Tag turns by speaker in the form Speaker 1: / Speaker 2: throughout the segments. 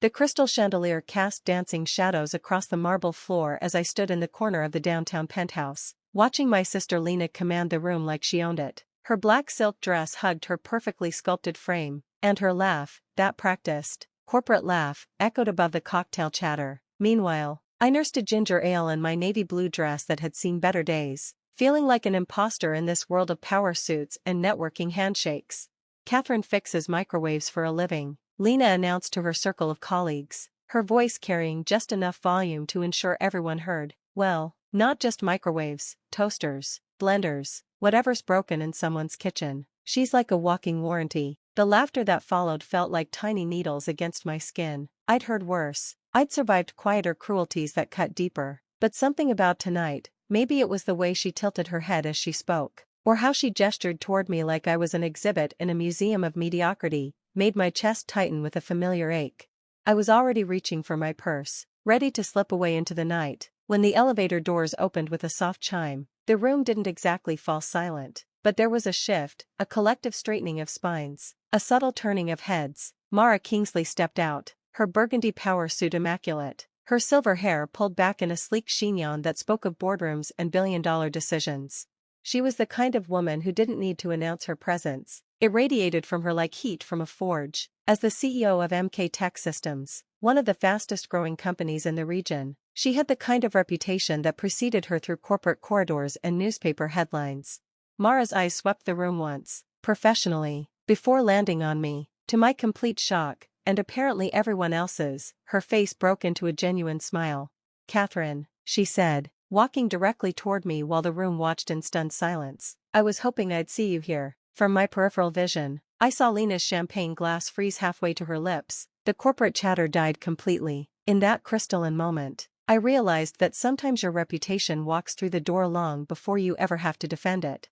Speaker 1: The crystal chandelier cast dancing shadows across the marble floor as I stood in the corner of the downtown penthouse, watching my sister Lena command the room like she owned it. Her black silk dress hugged her perfectly sculpted frame, and her laugh, that practiced, corporate laugh, echoed above the cocktail chatter. Meanwhile, I nursed a ginger ale in my navy blue dress that had seen better days, feeling like an imposter in this world of power suits and networking handshakes. "Catherine fixes microwaves for a living," Lena announced to her circle of colleagues, her voice carrying just enough volume to ensure everyone heard. Well, not just microwaves, toasters, blenders, whatever's broken in someone's kitchen. She's like a walking warranty. The laughter that followed felt like tiny needles against my skin. I'd heard worse. I'd survived quieter cruelties that cut deeper. But something about tonight, maybe it was the way she tilted her head as she spoke, or how she gestured toward me like I was an exhibit in a museum of mediocrity, made my chest tighten with a familiar ache. I was already reaching for my purse, ready to slip away into the night, when the elevator doors opened with a soft chime. The room didn't exactly fall silent, but there was a shift, a collective straightening of spines, a subtle turning of heads. Mara Kingsley stepped out, her burgundy power suit immaculate, her silver hair pulled back in a sleek chignon that spoke of boardrooms and billion-dollar decisions. She was the kind of woman who didn't need to announce her presence. It radiated from her like heat from a forge. As the CEO of MK Tech Systems, one of the fastest-growing companies in the region, she had the kind of reputation that preceded her through corporate corridors and newspaper headlines. Mara's eyes swept the room once, professionally, before landing on me. To my complete shock, and apparently everyone else's, her face broke into a genuine smile. "Catherine," she said, walking directly toward me while the room watched in stunned silence. "I was hoping I'd see you here." From my peripheral vision, I saw Lena's champagne glass freeze halfway to her lips. The corporate chatter died completely. In that crystalline moment, I realized that sometimes your reputation walks through the door long before you ever have to defend it.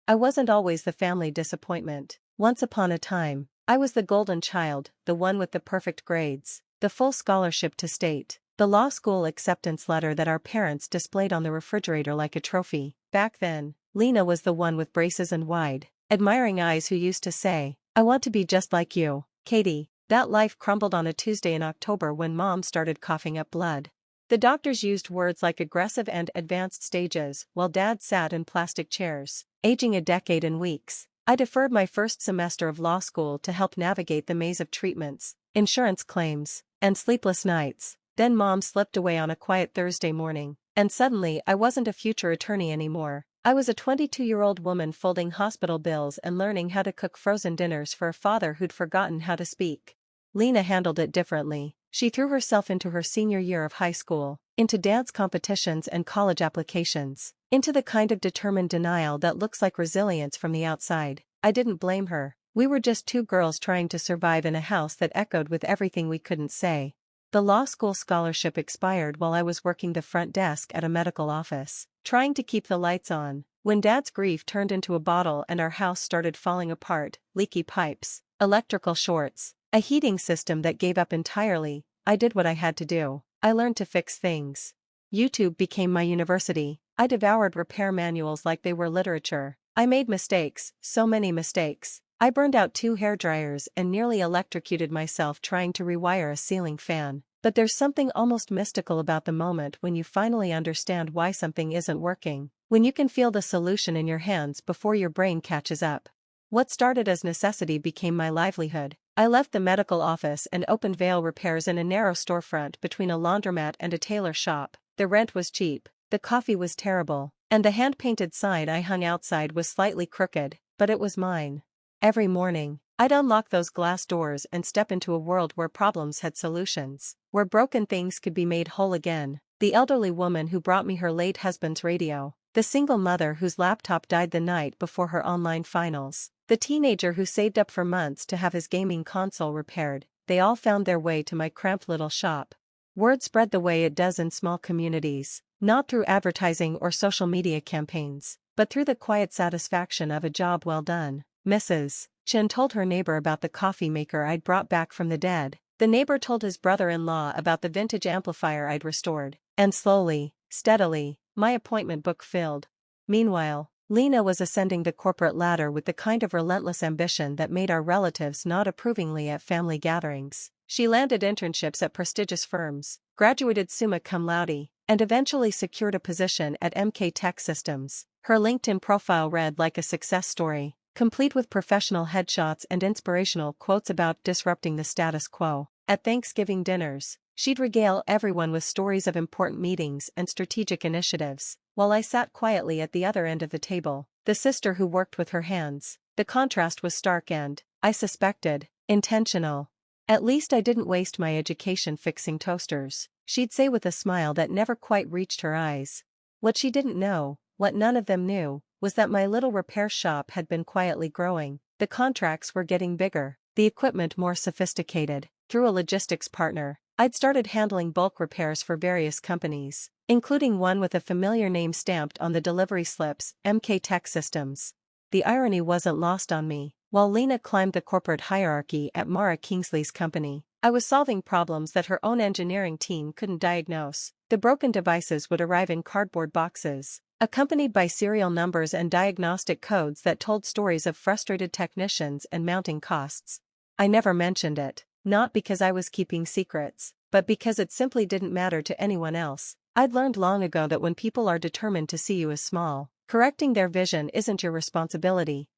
Speaker 1: I wasn't always the family disappointment. Once upon a time, I was the golden child, the one with the perfect grades, the full scholarship to state, the law school acceptance letter that our parents displayed on the refrigerator like a trophy. Back then, Lena was the one with braces and wide, admiring eyes who used to say, "I want to be just like you, Katie." That life crumbled on a Tuesday in October when Mom started coughing up blood. The doctors used words like aggressive and advanced stages, while Dad sat in plastic chairs, aging a decade in weeks. I deferred my first semester of law school to help navigate the maze of treatments, insurance claims, and sleepless nights. Then Mom slipped away on a quiet Thursday morning, and suddenly I wasn't a future attorney anymore. I was a 22-year-old woman folding hospital bills and learning how to cook frozen dinners for a father who'd forgotten how to speak. Lena handled it differently. She threw herself into her senior year of high school, into dance competitions and college applications, into the kind of determined denial that looks like resilience from the outside. I didn't blame her. We were just two girls trying to survive in a house that echoed with everything we couldn't say. The law school scholarship expired while I was working the front desk at a medical office, trying to keep the lights on, when Dad's grief turned into a bottle and our house started falling apart. Leaky pipes, electrical shorts, a heating system that gave up entirely. I did what I had to do. I learned to fix things. YouTube became my university. I devoured repair manuals like they were literature. I made mistakes, so many mistakes. I burned out 2 hairdryers and nearly electrocuted myself trying to rewire a ceiling fan. But there's something almost mystical about the moment when you finally understand why something isn't working, when you can feel the solution in your hands before your brain catches up. What started as necessity became my livelihood. I left the medical office and opened veil repairs in a narrow storefront between a laundromat and a tailor shop. The rent was cheap, the coffee was terrible, and the hand-painted sign I hung outside was slightly crooked, but it was mine. Every morning, I'd unlock those glass doors and step into a world where problems had solutions, where broken things could be made whole again. The elderly woman who brought me her late husband's radio, the single mother whose laptop died the night before her online finals, the teenager who saved up for months to have his gaming console repaired, they all found their way to my cramped little shop. Word spread the way it does in small communities, not through advertising or social media campaigns, but through the quiet satisfaction of a job well done. Mrs. Chin told her neighbor about the coffee maker I'd brought back from the dead. The neighbor told his brother-in-law about the vintage amplifier I'd restored, and slowly, steadily, my appointment book filled. Meanwhile, Lena was ascending the corporate ladder with the kind of relentless ambition that made our relatives nod approvingly at family gatherings. She landed internships at prestigious firms, graduated summa cum laude, and eventually secured a position at MK Tech Systems. Her LinkedIn profile read like a success story, complete with professional headshots and inspirational quotes about disrupting the status quo. At Thanksgiving dinners, she'd regale everyone with stories of important meetings and strategic initiatives, while I sat quietly at the other end of the table, the sister who worked with her hands. The contrast was stark and, I suspected, intentional. At least I didn't waste my education fixing toasters, she'd say with a smile that never quite reached her eyes. What she didn't know, what none of them knew, was that my little repair shop had been quietly growing. The contracts were getting bigger, the equipment more sophisticated. Through a logistics partner, I'd started handling bulk repairs for various companies, including one with a familiar name stamped on the delivery slips, MK Tech Systems. The irony wasn't lost on me. While Lena climbed the corporate hierarchy at Mara Kingsley's company, I was solving problems that her own engineering team couldn't diagnose. The broken devices would arrive in cardboard boxes, accompanied by serial numbers and diagnostic codes that told stories of frustrated technicians and mounting costs. I never mentioned it, not because I was keeping secrets, but because it simply didn't matter to anyone else. I'd learned long ago that when people are determined to see you as small, correcting their vision isn't your responsibility.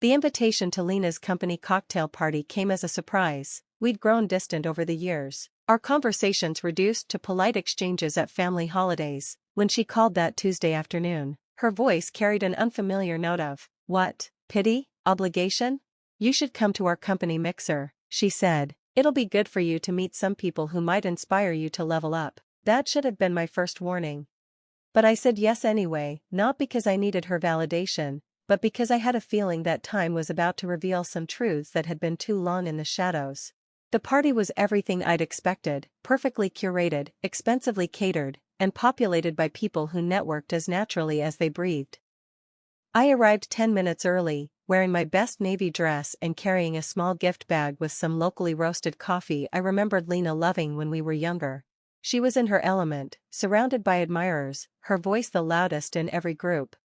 Speaker 1: The invitation to Lena's company cocktail party came as a surprise. We'd grown distant over the years, our conversations reduced to polite exchanges at family holidays. When she called that Tuesday afternoon, her voice carried an unfamiliar note of, what, pity, obligation? You should come to our company mixer, she said. It'll be good for you to meet some people who might inspire you to level up. That should have been my first warning. But I said yes anyway, not because I needed her validation, but because I had a feeling that time was about to reveal some truths that had been too long in the shadows. The party was everything I'd expected, perfectly curated, expensively catered, and populated by people who networked as naturally as they breathed. I arrived 10 minutes early, wearing my best navy dress and carrying a small gift bag with some locally roasted coffee I remembered Lena loving when we were younger. She was in her element, surrounded by admirers, her voice the loudest in every group.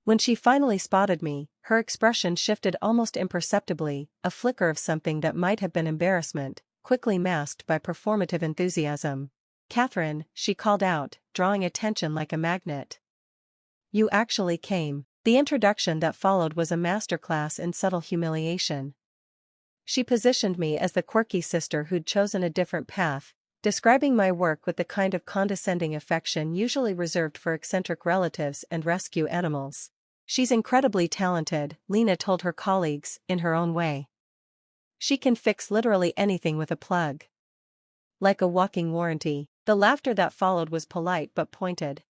Speaker 1: When she finally spotted me, her expression shifted almost imperceptibly, a flicker of something that might have been embarrassment, quickly masked by performative enthusiasm. "Catherine," she called out, drawing attention like a magnet. "You actually came." The introduction that followed was a masterclass in subtle humiliation. She positioned me as the quirky sister who'd chosen a different path, describing my work with the kind of condescending affection usually reserved for eccentric relatives and rescue animals. "She's incredibly talented," Lena told her colleagues, in her own way. "She can fix literally anything with a plug. Like a walking warranty." The laughter that followed was polite but pointed.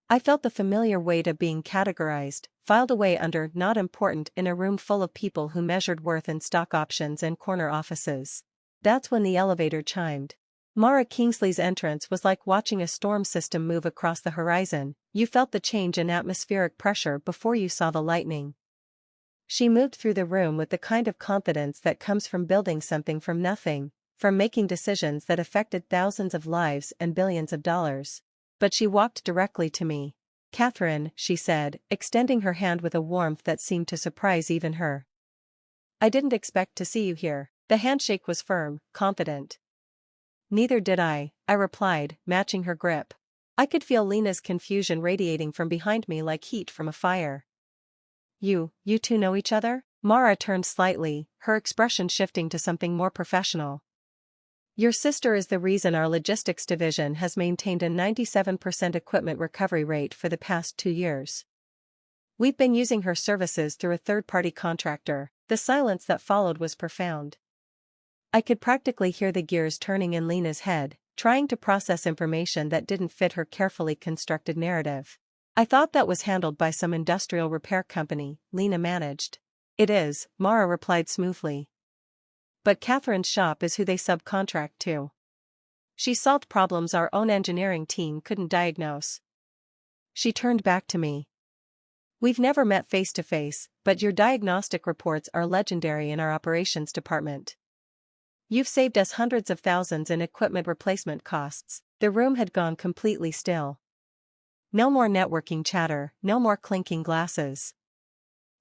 Speaker 1: I felt the familiar weight of being categorized, filed away under "not important" in a room full of people who measured worth in stock options and corner offices. That's when the elevator chimed. Mara Kingsley's entrance was like watching a storm system move across the horizon. You felt the change in atmospheric pressure before you saw the lightning. She moved through the room with the kind of confidence that comes from building something from nothing, from making decisions that affected thousands of lives and billions of dollars. But she walked directly to me. "Catherine," she said, extending her hand with a warmth that seemed to surprise even her. "I didn't expect to see you here." The handshake was firm, confident. "Neither did I," I replied, matching her grip. I could feel Lena's confusion radiating from behind me like heat from a fire. You two know each other?" Mara turned slightly, her expression shifting to something more professional. "Your sister is the reason our logistics division has maintained a 97% equipment recovery rate for the past 2 years. We've been using her services through a third-party contractor." The silence that followed was profound. I could practically hear the gears turning in Lena's head, trying to process information that didn't fit her carefully constructed narrative. "I thought that was handled by some industrial repair company," Lena managed. "It is," Mara replied smoothly. "But Catherine's shop is who they subcontract to. She solved problems our own engineering team couldn't diagnose." She turned back to me. "We've never met face to face, but your diagnostic reports are legendary in our operations department. You've saved us hundreds of thousands in equipment replacement costs." The room had gone completely still. No more networking chatter, no more clinking glasses.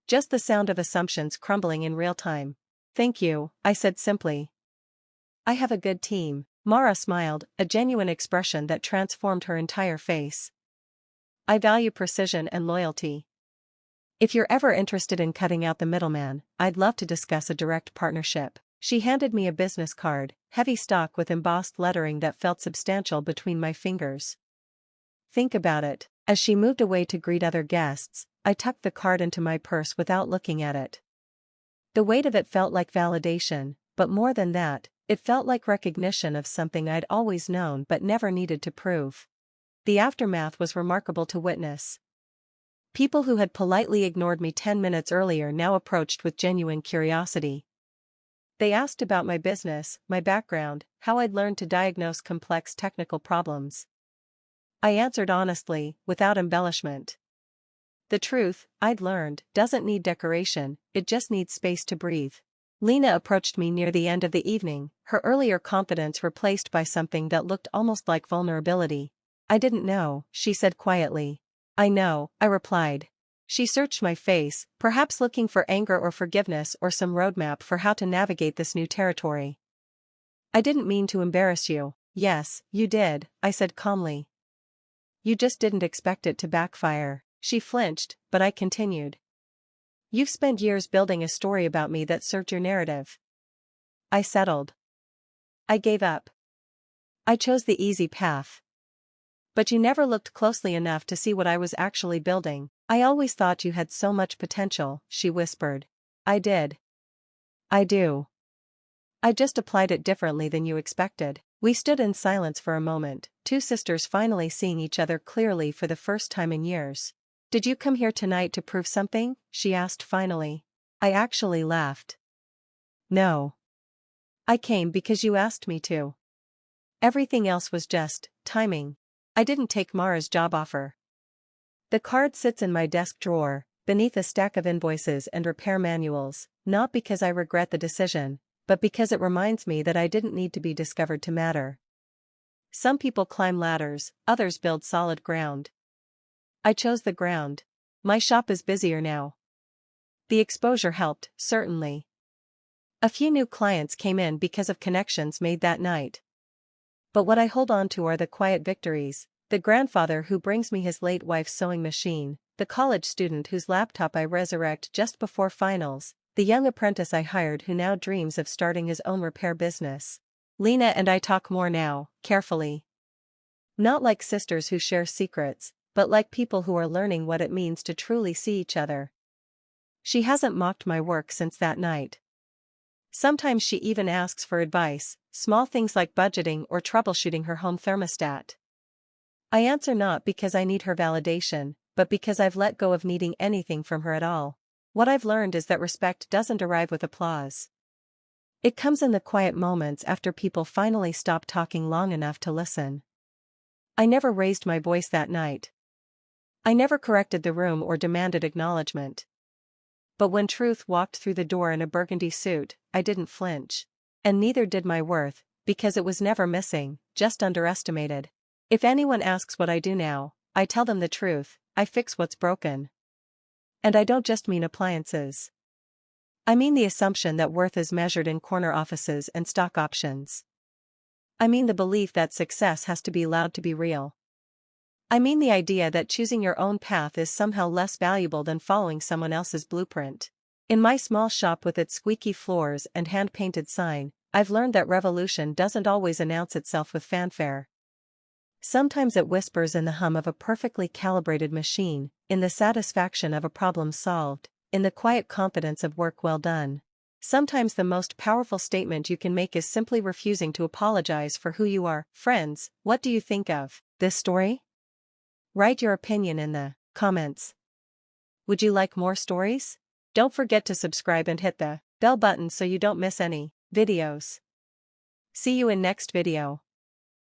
Speaker 1: Just the sound of assumptions crumbling in real time. "Thank you," I said simply. I have a good team. Mara smiled, a genuine expression that transformed her entire face. I value precision and loyalty. If you're ever interested in cutting out the middleman, I'd love to discuss a direct partnership. She handed me a business card, heavy stock with embossed lettering that felt substantial between my fingers. Think about it. As she moved away to greet other guests, I tucked the card into my purse without looking at it. The weight of it felt like validation, but more than that, it felt like recognition of something I'd always known but never needed to prove. The aftermath was remarkable to witness. People who had politely ignored me 10 minutes earlier now approached with genuine curiosity. They asked about my business, my background, how I'd learned to diagnose complex technical problems. I answered honestly, without embellishment. The truth, I'd learned, doesn't need decoration, it just needs space to breathe. Lena approached me near the end of the evening, her earlier confidence replaced by something that looked almost like vulnerability. I didn't know, she said quietly. I know, I replied. She searched my face, perhaps looking for anger or forgiveness or some roadmap for how to navigate this new territory. I didn't mean to embarrass you. Yes, you did, I said calmly. You just didn't expect it to backfire. She flinched, but I continued. You've spent years building a story about me that served your narrative. I settled. I gave up. I chose the easy path. But you never looked closely enough to see what I was actually building. I always thought you had so much potential, she whispered. I did. I do. I just applied it differently than you expected. We stood in silence for a moment, two sisters finally seeing each other clearly for the first time in years. Did you come here tonight to prove something? She asked finally. I actually laughed. No. I came because you asked me to. Everything else was just timing. I didn't take Mara's job offer. The card sits in my desk drawer, beneath a stack of invoices and repair manuals, not because I regret the decision, but because it reminds me that I didn't need to be discovered to matter. Some people climb ladders, others build solid ground. I chose the ground. My shop is busier now. The exposure helped, certainly. A few new clients came in because of connections made that night. But what I hold on to are the quiet victories, the grandfather who brings me his late wife's sewing machine, the college student whose laptop I resurrect just before finals, the young apprentice I hired who now dreams of starting his own repair business. Lena and I talk more now, carefully. Not like sisters who share secrets, but like people who are learning what it means to truly see each other. She hasn't mocked my work since that night. Sometimes she even asks for advice, small things like budgeting or troubleshooting her home thermostat. I answer not because I need her validation, but because I've let go of needing anything from her at all. What I've learned is that respect doesn't arrive with applause. It comes in the quiet moments after people finally stop talking long enough to listen. I never raised my voice that night. I never corrected the room or demanded acknowledgement. But when truth walked through the door in a burgundy suit, I didn't flinch. And neither did my worth, because it was never missing, just underestimated. If anyone asks what I do now, I tell them the truth, I fix what's broken. And I don't just mean appliances. I mean the assumption that worth is measured in corner offices and stock options. I mean the belief that success has to be loud to be real. I mean the idea that choosing your own path is somehow less valuable than following someone else's blueprint. In my small shop with its squeaky floors and hand-painted sign, I've learned that revolution doesn't always announce itself with fanfare. Sometimes it whispers in the hum of a perfectly calibrated machine, in the satisfaction of a problem solved, in the quiet confidence of work well done. Sometimes the most powerful statement you can make is simply refusing to apologize for who you are. Friends, what do you think of this story? Write your opinion in the comments. Would you like more stories? Don't forget to subscribe and hit the bell button so you don't miss any videos. See you in next video.